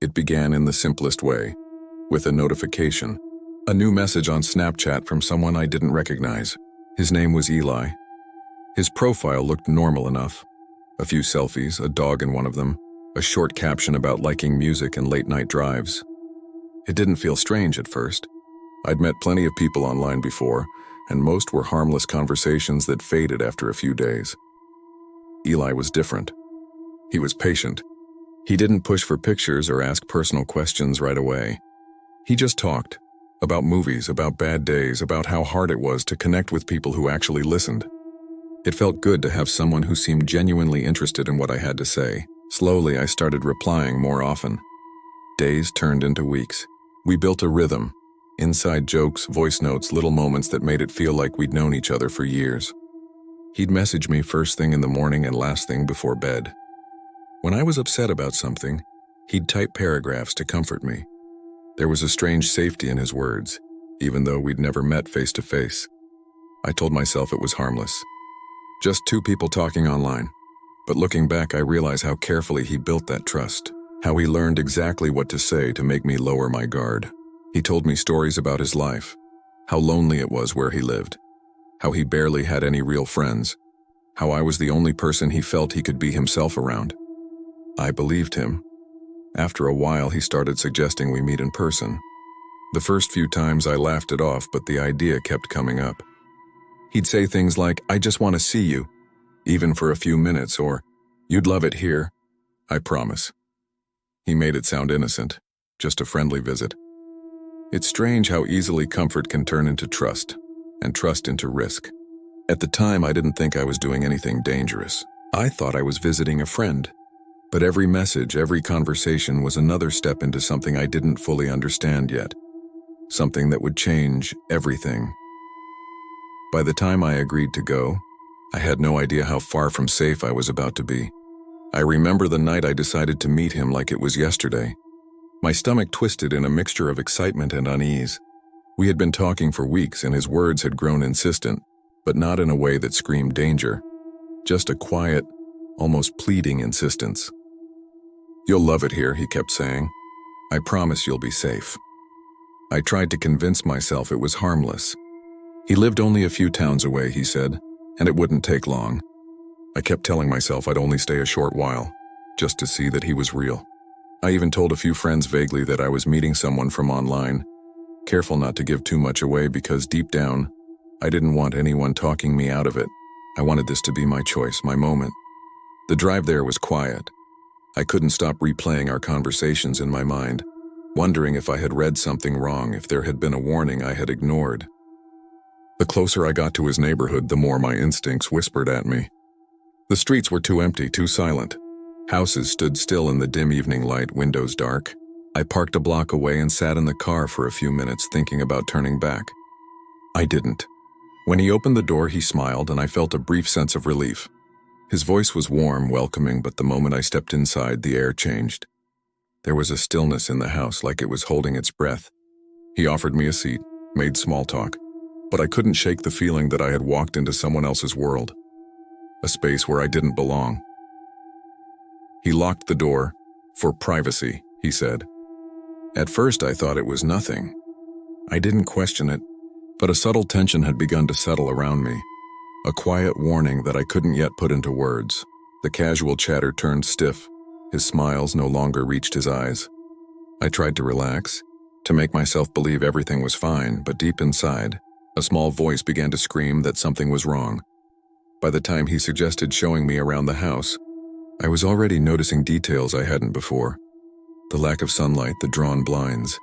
It began in the simplest way, with a notification. A new message on Snapchat from someone I didn't recognize. His name was Eli. His profile looked normal enough. A few selfies, a dog in one of them, a short caption about liking music and late-night drives. It didn't feel strange at first. I'd met plenty of people online before, and most were harmless conversations that faded after a few days. Eli was different. He was patient. He didn't push for pictures or ask personal questions right away. He just talked. About movies, about bad days, about how hard it was to connect with people who actually listened. It felt good to have someone who seemed genuinely interested in what I had to say. Slowly, I started replying more often. Days turned into weeks. We built a rhythm. Inside jokes, voice notes, little moments that made it feel like we'd known each other for years. He'd message me first thing in the morning and last thing before bed. When I was upset about something, he'd type paragraphs to comfort me. There was a strange safety in his words, even though we'd never met face to face. I told myself it was harmless. Just two people talking online. But looking back, I realize how carefully he built that trust, how he learned exactly what to say to make me lower my guard. He told me stories about his life, how lonely it was where he lived, how he barely had any real friends, how I was the only person he felt he could be himself around. I believed him. After a while, he started suggesting we meet in person. The first few times I laughed it off, but the idea kept coming up. He'd say things like, "I just want to see you," even for a few minutes, or, "You'd love it here, I promise." He made it sound innocent, just a friendly visit. It's strange how easily comfort can turn into trust, and trust into risk. At the time, I didn't think I was doing anything dangerous. I thought I was visiting a friend. But every message, every conversation was another step into something I didn't fully understand yet. Something that would change everything. By the time I agreed to go, I had no idea how far from safe I was about to be. I remember the night I decided to meet him like it was yesterday. My stomach twisted in a mixture of excitement and unease. We had been talking for weeks and his words had grown insistent, but not in a way that screamed danger. Just a quiet, almost pleading insistence. "You'll love it here," he kept saying. "I promise you'll be safe." I tried to convince myself it was harmless. He lived only a few towns away, he said, and it wouldn't take long. I kept telling myself I'd only stay a short while, just to see that he was real. I even told a few friends vaguely that I was meeting someone from online, careful not to give too much away because deep down, I didn't want anyone talking me out of it. I wanted this to be my choice, my moment. The drive there was quiet. I couldn't stop replaying our conversations in my mind, wondering if I had read something wrong, if there had been a warning I had ignored. The closer I got to his neighborhood, the more my instincts whispered at me. The streets were too empty, too silent. Houses stood still in the dim evening light, windows dark. I parked a block away and sat in the car for a few minutes thinking about turning back. I didn't. When he opened the door, he smiled, and I felt a brief sense of relief. His voice was warm, welcoming, but the moment I stepped inside, the air changed. There was a stillness in the house, like it was holding its breath. He offered me a seat, made small talk, but I couldn't shake the feeling that I had walked into someone else's world, a space where I didn't belong. He locked the door, "For privacy," he said. At first, I thought it was nothing. I didn't question it, but a subtle tension had begun to settle around me. A quiet warning that I couldn't yet put into words. The casual chatter turned stiff. His smiles no longer reached his eyes. I tried to relax, to make myself believe everything was fine, but deep inside, a small voice began to scream that something was wrong. By the time he suggested showing me around the house, I was already noticing details I hadn't before. The lack of sunlight, the drawn blinds,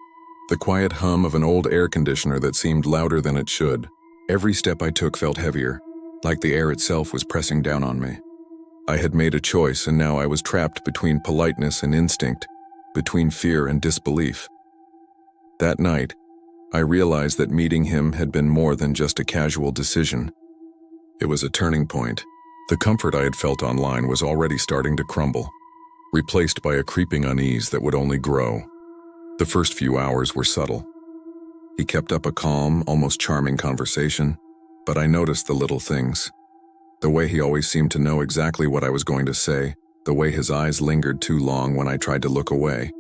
the quiet hum of an old air conditioner that seemed louder than it should. Every step I took felt heavier, like the air itself was pressing down on me. I had made a choice, and now I was trapped between politeness and instinct, between fear and disbelief. That night, I realized that meeting him had been more than just a casual decision. It was a turning point. The comfort I had felt online was already starting to crumble, replaced by a creeping unease that would only grow. The first few hours were subtle. He kept up a calm, almost charming conversation, but I noticed the little things. The way he always seemed to know exactly what I was going to say, the way his eyes lingered too long when I tried to look away.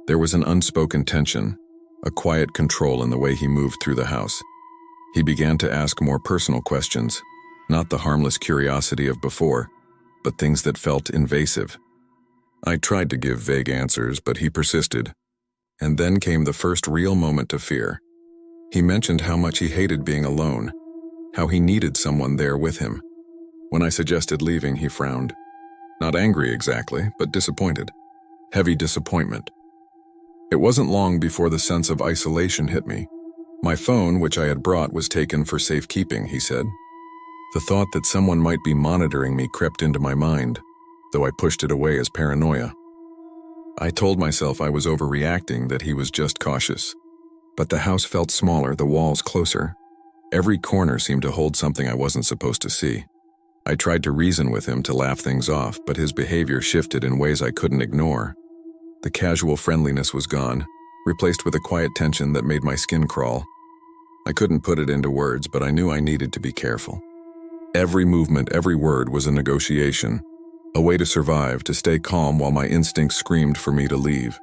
There was an unspoken tension, a quiet control in the way he moved through the house. He began to ask more personal questions, not the harmless curiosity of before, but things that felt invasive. I tried to give vague answers, but he persisted. And then came the first real moment of fear. He mentioned how much he hated being alone, how he needed someone there with him. When I suggested leaving, he frowned. Not angry exactly, but disappointed. Heavy disappointment. It wasn't long before the sense of isolation hit me. My phone, which I had brought, was taken for safekeeping, he said. The thought that someone might be monitoring me crept into my mind, though I pushed it away as paranoia. I told myself I was overreacting, that he was just cautious. But the house felt smaller, the walls closer. Every corner seemed to hold something I wasn't supposed to see. I tried to reason with him to laugh things off, but his behavior shifted in ways I couldn't ignore. The casual friendliness was gone, replaced with a quiet tension that made my skin crawl. I couldn't put it into words, but I knew I needed to be careful. Every movement, every word was a negotiation, a way to survive, to stay calm while my instincts screamed for me to leave.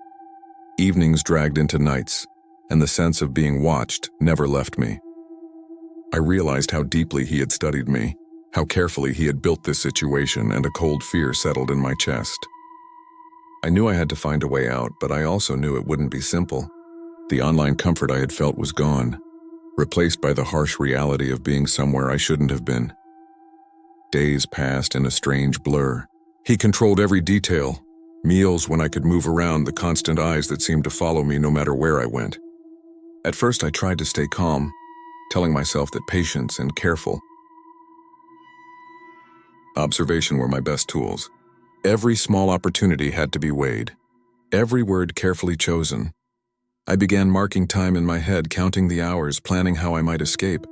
Evenings dragged into nights, and the sense of being watched never left me. I realized how deeply he had studied me, how carefully he had built this situation, and a cold fear settled in my chest. I knew I had to find a way out, but I also knew it wouldn't be simple. The online comfort I had felt was gone, replaced by the harsh reality of being somewhere I shouldn't have been. Days passed in a strange blur. He controlled every detail. Meals when I could move around, the constant eyes that seemed to follow me no matter where I went. At first I tried to stay calm, telling myself that patience and careful observation were my best tools. Every small opportunity had to be weighed, every word carefully chosen. I began marking time in my head, counting the hours, planning how I might escape.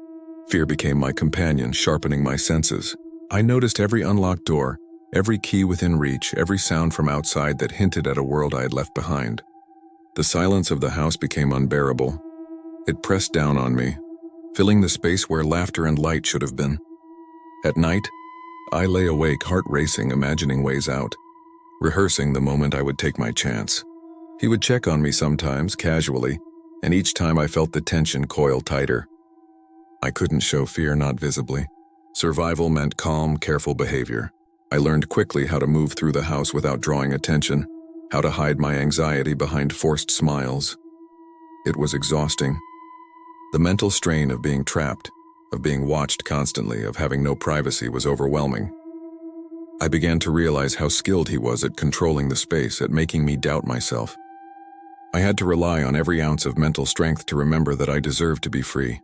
Fear became my companion, sharpening my senses. I noticed every unlocked door, every key within reach, every sound from outside that hinted at a world I had left behind. The silence of the house became unbearable. It pressed down on me, filling the space where laughter and light should have been. At night, I lay awake, heart racing, imagining ways out, rehearsing the moment I would take my chance. He would check on me sometimes, casually, and each time I felt the tension coil tighter. I couldn't show fear, not visibly. Survival meant calm, careful behavior. I learned quickly how to move through the house without drawing attention, how to hide my anxiety behind forced smiles. It was exhausting. The mental strain of being trapped, of being watched constantly, of having no privacy was overwhelming. I began to realize how skilled he was at controlling the space, at making me doubt myself. I had to rely on every ounce of mental strength to remember that I deserved to be free,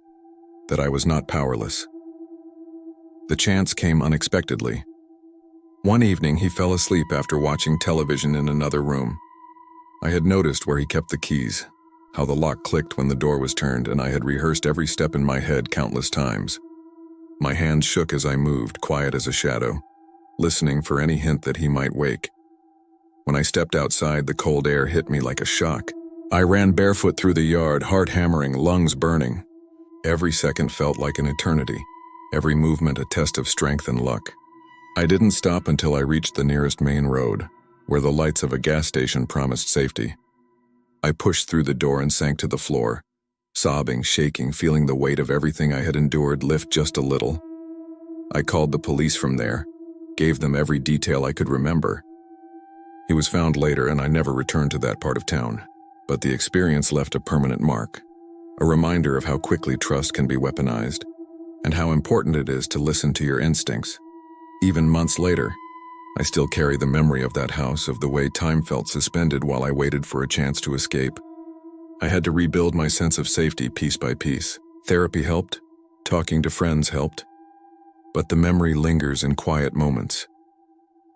that I was not powerless. The chance came unexpectedly. One evening, he fell asleep after watching television in another room. I had noticed where he kept the keys, how the lock clicked when the door was turned, and I had rehearsed every step in my head countless times. My hands shook as I moved, quiet as a shadow, listening for any hint that he might wake. When I stepped outside, the cold air hit me like a shock. I ran barefoot through the yard, heart hammering, lungs burning. Every second felt like an eternity, every movement a test of strength and luck. I didn't stop until I reached the nearest main road, where the lights of a gas station promised safety. I pushed through the door and sank to the floor, sobbing, shaking, feeling the weight of everything I had endured lift just a little. I called the police from there, gave them every detail I could remember. He was found later, and I never returned to that part of town, but the experience left a permanent mark, a reminder of how quickly trust can be weaponized, and how important it is to listen to your instincts. Even months later, I still carry the memory of that house, of the way time felt suspended while I waited for a chance to escape. I had to rebuild my sense of safety piece by piece. Therapy helped, talking to friends helped, but the memory lingers in quiet moments.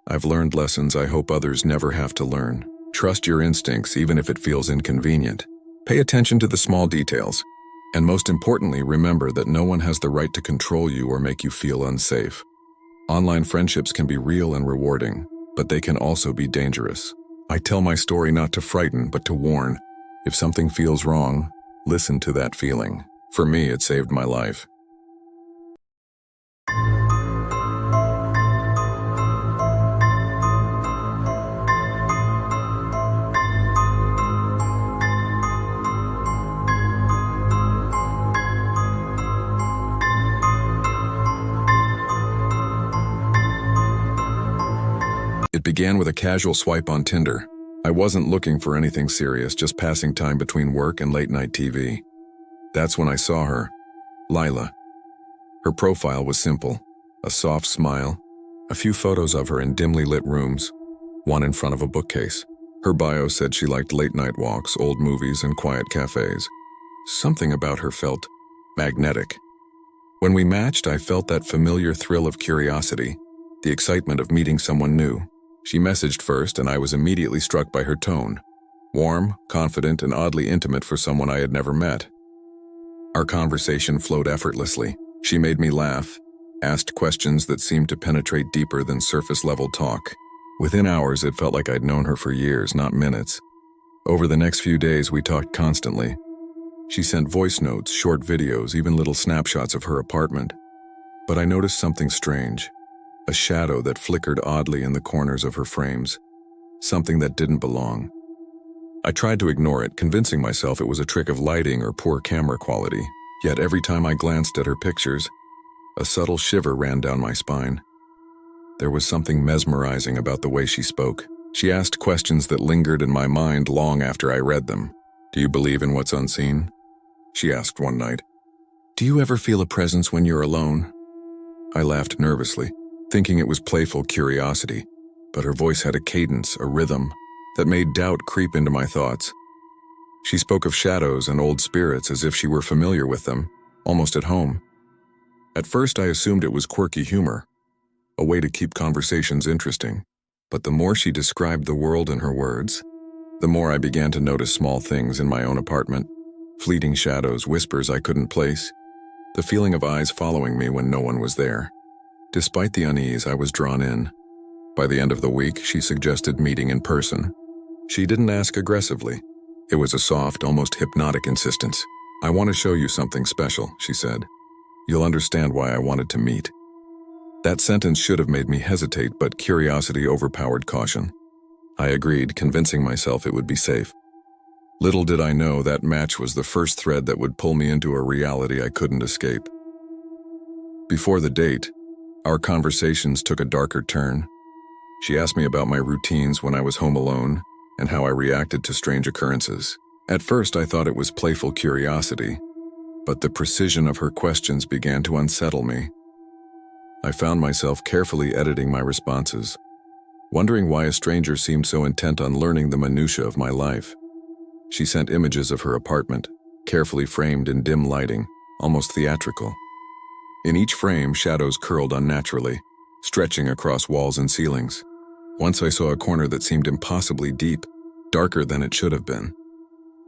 I've learned lessons I hope others never have to learn. Trust your instincts even if it feels inconvenient. Pay attention to the small details. And most importantly, remember that no one has the right to control you or make you feel unsafe. Online friendships can be real and rewarding, but they can also be dangerous. I tell my story not to frighten, but to warn. If something feels wrong, listen to that feeling. For me, it saved my life. It began with a casual swipe on Tinder. I wasn't looking for anything serious, just passing time between work and late-night TV. That's when I saw her, Lila. Her profile was simple, a soft smile, a few photos of her in dimly lit rooms, one in front of a bookcase. Her bio said she liked late-night walks, old movies, and quiet cafes. Something about her felt magnetic. When we matched, I felt that familiar thrill of curiosity, the excitement of meeting someone new. She messaged first, and I was immediately struck by her tone. Warm, confident, and oddly intimate for someone I had never met. Our conversation flowed effortlessly. She made me laugh, asked questions that seemed to penetrate deeper than surface-level talk. Within hours, it felt like I'd known her for years, not minutes. Over the next few days, we talked constantly. She sent voice notes, short videos, even little snapshots of her apartment. But I noticed something strange. A shadow that flickered oddly in the corners of her frames. Something that didn't belong. I tried to ignore it, convincing myself it was a trick of lighting or poor camera quality. Yet every time I glanced at her pictures, a subtle shiver ran down my spine. There was something mesmerizing about the way she spoke. She asked questions that lingered in my mind long after I read them. "Do you believe in what's unseen?" she asked one night. "Do you ever feel a presence when you're alone?" I laughed nervously, thinking it was playful curiosity, but her voice had a cadence, a rhythm, that made doubt creep into my thoughts. She spoke of shadows and old spirits as if she were familiar with them, almost at home. At first I assumed it was quirky humor, a way to keep conversations interesting, but the more she described the world in her words, the more I began to notice small things in my own apartment, fleeting shadows, whispers I couldn't place, the feeling of eyes following me when no one was there. Despite the unease, I was drawn in. By the end of the week, she suggested meeting in person. She didn't ask aggressively. It was a soft, almost hypnotic insistence. "I want to show you something special," she said. "You'll understand why I wanted to meet." That sentence should have made me hesitate, but curiosity overpowered caution. I agreed, convincing myself it would be safe. Little did I know that match was the first thread that would pull me into a reality I couldn't escape. Before the date, our conversations took a darker turn. She asked me about my routines when I was home alone and how I reacted to strange occurrences. At first, I thought it was playful curiosity, but the precision of her questions began to unsettle me. I found myself carefully editing my responses, wondering why a stranger seemed so intent on learning the minutiae of my life. She sent images of her apartment, carefully framed in dim lighting, almost theatrical. In each frame, shadows curled unnaturally, stretching across walls and ceilings. Once I saw a corner that seemed impossibly deep, darker than it should have been.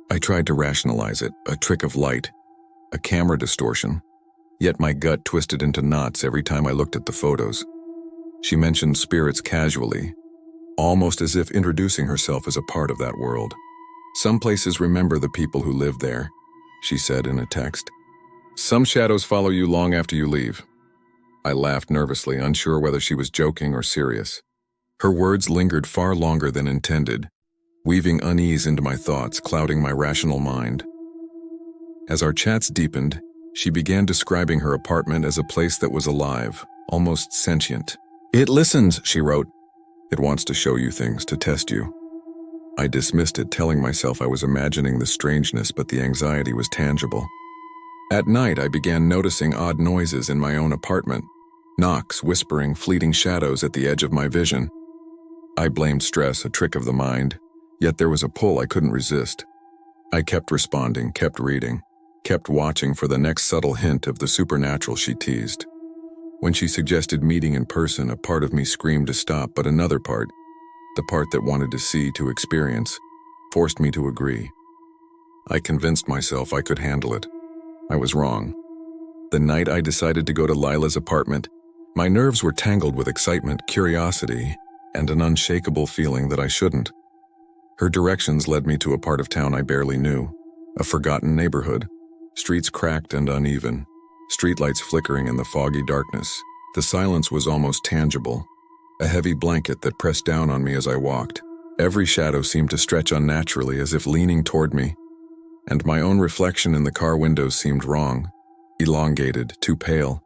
I tried to rationalize it, a trick of light, a camera distortion, yet my gut twisted into knots every time I looked at the photos. She mentioned spirits casually, almost as if introducing herself as a part of that world. "Some places remember the people who live there," she said in a text. "Some shadows follow you long after you leave." I laughed nervously, unsure whether she was joking or serious. Her words lingered far longer than intended, weaving unease into my thoughts, clouding my rational mind. As our chats deepened, she began describing her apartment as a place that was alive, almost sentient. "It listens," she wrote. "It wants to show you things, to test you." I dismissed it, telling myself I was imagining the strangeness, but the anxiety was tangible. At night, I began noticing odd noises in my own apartment. Knocks, whispering, fleeting shadows at the edge of my vision. I blamed stress, a trick of the mind, yet there was a pull I couldn't resist. I kept responding, kept reading, kept watching for the next subtle hint of the supernatural she teased. When she suggested meeting in person, a part of me screamed to stop, but another part, the part that wanted to see, to experience, forced me to agree. I convinced myself I could handle it. I was wrong. The night I decided to go to Lila's apartment, my nerves were tangled with excitement, curiosity, and an unshakable feeling that I shouldn't. Her directions led me to a part of town I barely knew, a forgotten neighborhood, streets cracked and uneven, streetlights flickering in the foggy darkness. The silence was almost tangible, a heavy blanket that pressed down on me as I walked. Every shadow seemed to stretch unnaturally, as if leaning toward me, and my own reflection in the car windows seemed wrong, elongated, too pale.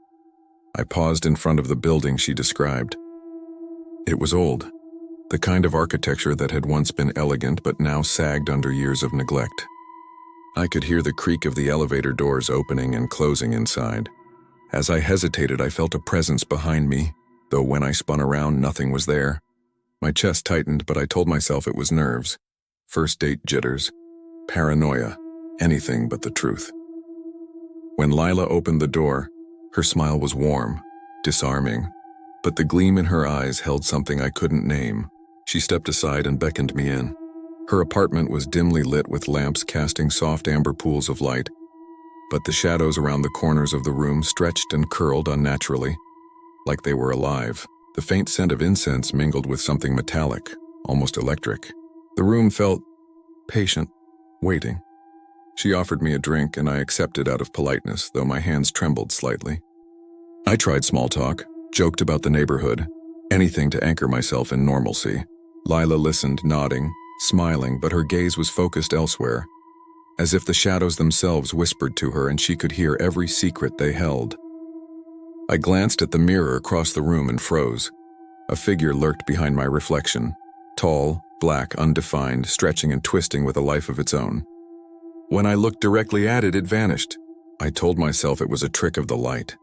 I paused in front of the building she described. It was old, the kind of architecture that had once been elegant but now sagged under years of neglect. I could hear the creak of the elevator doors opening and closing inside. As I hesitated, I felt a presence behind me, though when I spun around, nothing was there. My chest tightened, but I told myself it was nerves. First date jitters. Paranoia. Anything but the truth. When Lila opened the door, her smile was warm, disarming, but the gleam in her eyes held something I couldn't name. She stepped aside and beckoned me in. Her apartment was dimly lit with lamps casting soft amber pools of light, but the shadows around the corners of the room stretched and curled unnaturally, like they were alive. The faint scent of incense mingled with something metallic, almost electric. The room felt patient, waiting. She offered me a drink, and I accepted out of politeness, though my hands trembled slightly. I tried small talk, joked about the neighborhood, anything to anchor myself in normalcy. Lila listened, nodding, smiling, but her gaze was focused elsewhere, as if the shadows themselves whispered to her and she could hear every secret they held. I glanced at the mirror across the room and froze. A figure lurked behind my reflection, tall, black, undefined, stretching and twisting with a life of its own. When I looked directly at it, it vanished. I told myself it was a trick of the light.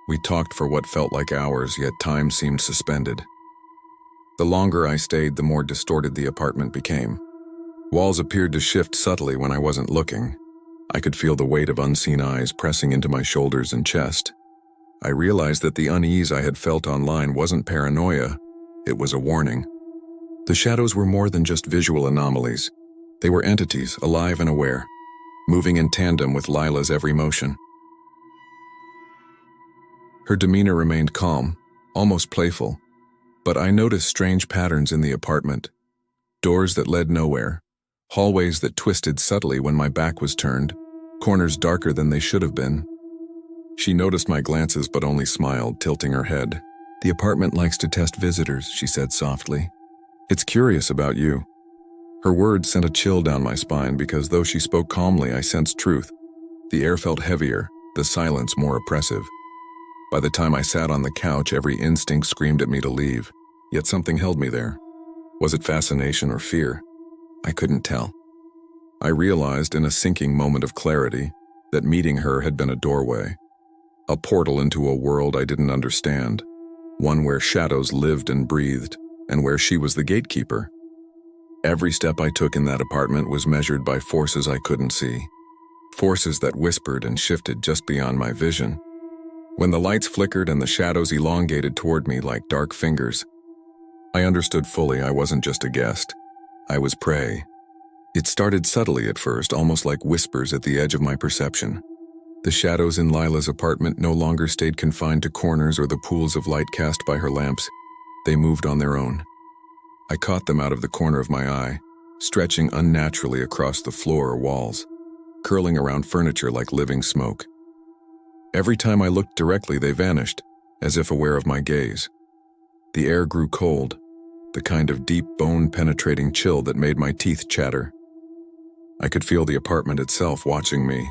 We talked for what felt like hours, yet time seemed suspended. The longer I stayed, the more distorted the apartment became. Walls appeared to shift subtly when I wasn't looking. I could feel the weight of unseen eyes pressing into my shoulders and chest. I realized that the unease I had felt online wasn't paranoia, it was a warning. The shadows were more than just visual anomalies. They were entities, alive and aware, moving in tandem with Lila's every motion. Her demeanor remained calm, almost playful, but I noticed strange patterns in the apartment. Doors that led nowhere, hallways that twisted subtly when my back was turned, corners darker than they should have been. She noticed my glances but only smiled, tilting her head. "The apartment likes to test visitors," she said softly. "It's curious about you." Her words sent a chill down my spine because though she spoke calmly, I sensed truth. The air felt heavier, the silence more oppressive. By the time I sat on the couch, every instinct screamed at me to leave, yet something held me there. Was it fascination or fear? I couldn't tell. I realized in a sinking moment of clarity that meeting her had been a doorway, a portal into a world I didn't understand, one where shadows lived and breathed, and where she was the gatekeeper. Every step I took in that apartment was measured by forces I couldn't see, forces that whispered and shifted just beyond my vision. When the lights flickered and the shadows elongated toward me like dark fingers, I understood fully I wasn't just a guest. I was prey. It started subtly at first, almost like whispers at the edge of my perception. The shadows in Lila's apartment no longer stayed confined to corners or the pools of light cast by her lamps. They moved on their own. I caught them out of the corner of my eye, stretching unnaturally across the floor or walls, curling around furniture like living smoke. Every time I looked directly, they vanished, as if aware of my gaze. The air grew cold, the kind of deep, bone-penetrating chill that made my teeth chatter. I could feel the apartment itself watching me.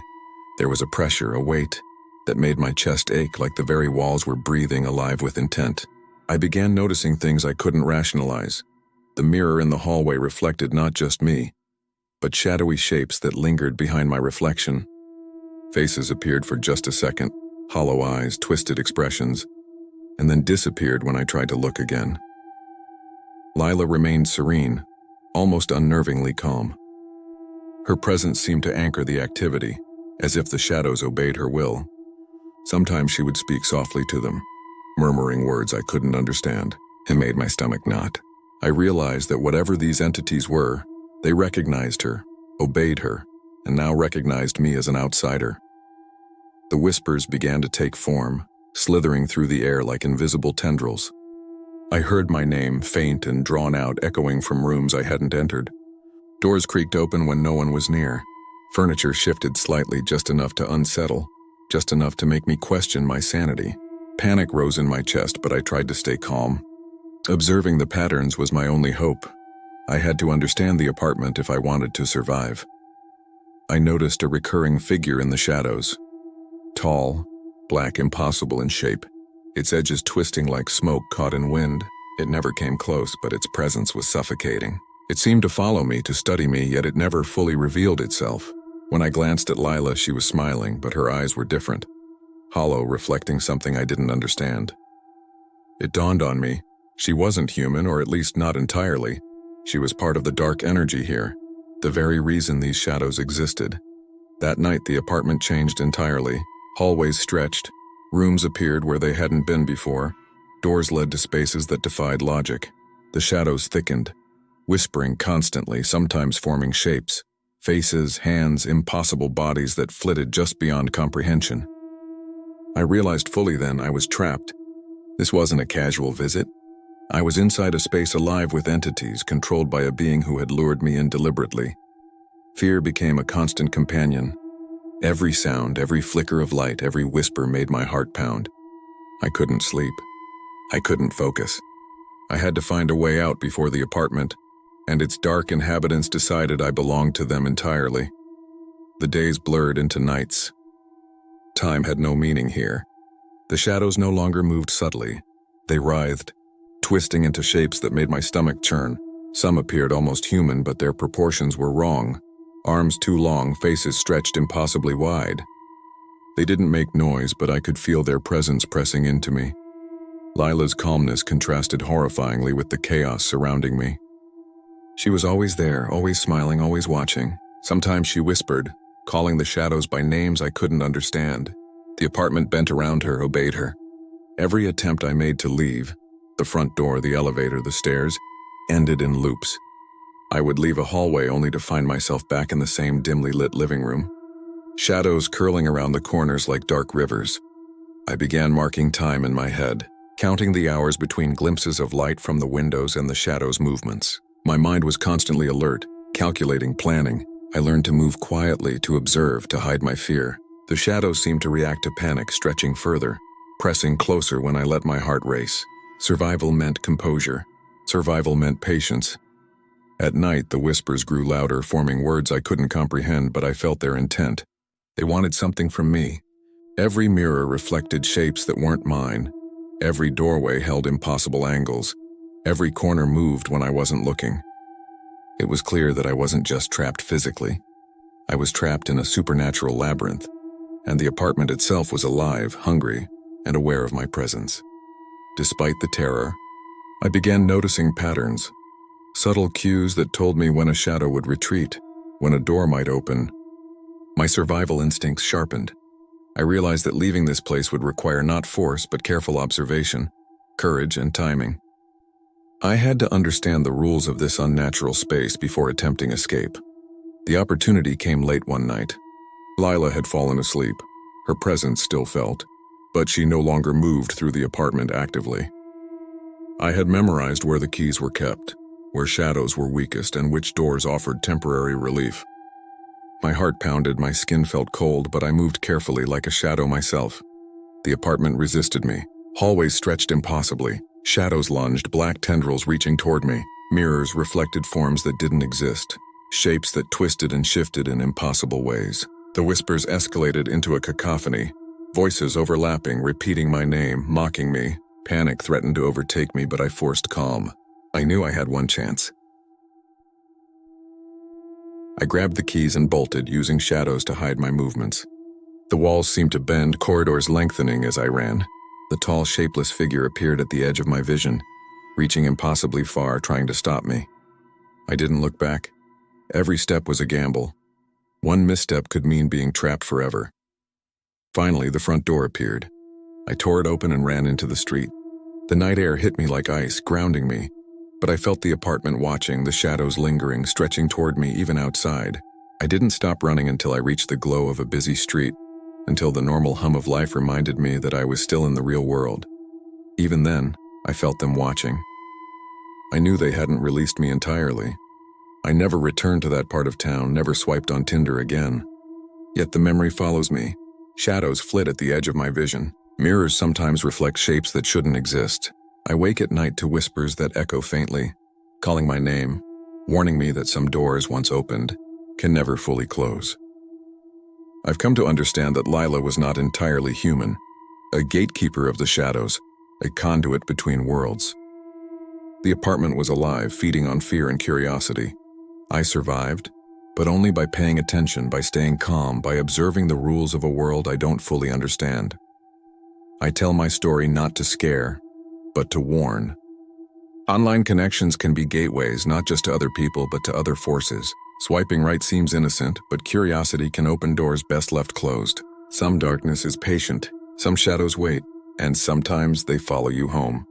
There was a pressure, a weight, that made my chest ache like the very walls were breathing, alive with intent. I began noticing things I couldn't rationalize. The mirror in the hallway reflected not just me, but shadowy shapes that lingered behind my reflection. Faces appeared for just a second, hollow eyes, twisted expressions, and then disappeared when I tried to look again. Lila remained serene, almost unnervingly calm. Her presence seemed to anchor the activity, as if the shadows obeyed her will. Sometimes she would speak softly to them, murmuring words I couldn't understand. It made my stomach knot. I realized that whatever these entities were, they recognized her, obeyed her, and now recognized me as an outsider. The whispers began to take form, slithering through the air like invisible tendrils. I heard my name, faint and drawn out, echoing from rooms I hadn't entered. Doors creaked open when no one was near. Furniture shifted slightly, just enough to unsettle, just enough to make me question my sanity. Panic rose in my chest, but I tried to stay calm. Observing the patterns was my only hope. I had to understand the apartment if I wanted to survive. I noticed a recurring figure in the shadows. Tall, black, impossible in shape, its edges twisting like smoke caught in wind. It never came close, but its presence was suffocating. It seemed to follow me, to study me, yet it never fully revealed itself. When I glanced at Lila, she was smiling, but her eyes were different, hollow, reflecting something I didn't understand. It dawned on me. She wasn't human, or at least not entirely. She was part of the dark energy here, the very reason these shadows existed. That night, the apartment changed entirely. Hallways stretched, rooms appeared where they hadn't been before, doors led to spaces that defied logic. The shadows thickened, whispering constantly, sometimes forming shapes, faces, hands, impossible bodies that flitted just beyond comprehension. I realized fully then I was trapped. This wasn't a casual visit. I was inside a space alive with entities controlled by a being who had lured me in deliberately. Fear became a constant companion. Every sound, every flicker of light, every whisper made my heart pound. I couldn't sleep. I couldn't focus. I had to find a way out before the apartment, and its dark inhabitants decided I belonged to them entirely. The days blurred into nights. Time had no meaning here. The shadows no longer moved subtly. They writhed, twisting into shapes that made my stomach churn. Some appeared almost human, but their proportions were wrong. Arms too long, faces stretched impossibly wide. They didn't make noise, but I could feel their presence pressing into me. Lila's calmness contrasted horrifyingly with the chaos surrounding me. She was always there, always smiling, always watching. Sometimes she whispered, calling the shadows by names I couldn't understand. The apartment bent around her, obeyed her. Every attempt I made to leave, the front door, the elevator, the stairs, ended in loops. I would leave a hallway only to find myself back in the same dimly lit living room. Shadows curling around the corners like dark rivers. I began marking time in my head, counting the hours between glimpses of light from the windows and the shadows' movements. My mind was constantly alert, calculating, planning. I learned to move quietly, to observe, to hide my fear. The shadows seemed to react to panic, stretching further, pressing closer when I let my heart race. Survival meant composure. Survival meant patience. At night, the whispers grew louder, forming words I couldn't comprehend, but I felt their intent. They wanted something from me. Every mirror reflected shapes that weren't mine. Every doorway held impossible angles. Every corner moved when I wasn't looking. It was clear that I wasn't just trapped physically. I was trapped in a supernatural labyrinth, and the apartment itself was alive, hungry, and aware of my presence. Despite the terror, I began noticing patterns, subtle cues that told me when a shadow would retreat, when a door might open. My survival instincts sharpened. I realized that leaving this place would require not force but careful observation, courage, and timing. I had to understand the rules of this unnatural space before attempting escape. The opportunity came late one night. Lila had fallen asleep. Her presence still felt, but she no longer moved through the apartment actively. I had memorized where the keys were kept, where shadows were weakest, and which doors offered temporary relief. My heart pounded, my skin felt cold, but I moved carefully like a shadow myself. The apartment resisted me. Hallways stretched impossibly. Shadows lunged, black tendrils reaching toward me. Mirrors reflected forms that didn't exist, shapes that twisted and shifted in impossible ways. The whispers escalated into a cacophony, voices overlapping, repeating my name, mocking me. Panic threatened to overtake me, but I forced calm. I knew I had one chance. I grabbed the keys and bolted, using shadows to hide my movements. The walls seemed to bend, corridors lengthening as I ran. The tall, shapeless figure appeared at the edge of my vision, reaching impossibly far, trying to stop me. I didn't look back. Every step was a gamble. One misstep could mean being trapped forever. Finally, the front door appeared. I tore it open and ran into the street. The night air hit me like ice, grounding me, but I felt the apartment watching, the shadows lingering, stretching toward me even outside. I didn't stop running until I reached the glow of a busy street, until the normal hum of life reminded me that I was still in the real world. Even then, I felt them watching. I knew they hadn't released me entirely. I never returned to that part of town, never swiped on Tinder again. Yet the memory follows me. Shadows flit at the edge of my vision. Mirrors sometimes reflect shapes that shouldn't exist. I wake at night to whispers that echo faintly, calling my name, warning me that some doors, once opened, can never fully close. I've come to understand that Lila was not entirely human, a gatekeeper of the shadows, a conduit between worlds. The apartment was alive, feeding on fear and curiosity. I survived, but only by paying attention, by staying calm, by observing the rules of a world I don't fully understand. I tell my story not to scare, but to warn. Online connections can be gateways, not just to other people, but to other forces. Swiping right seems innocent, but curiosity can open doors best left closed. Some darkness is patient, some shadows wait, and sometimes they follow you home.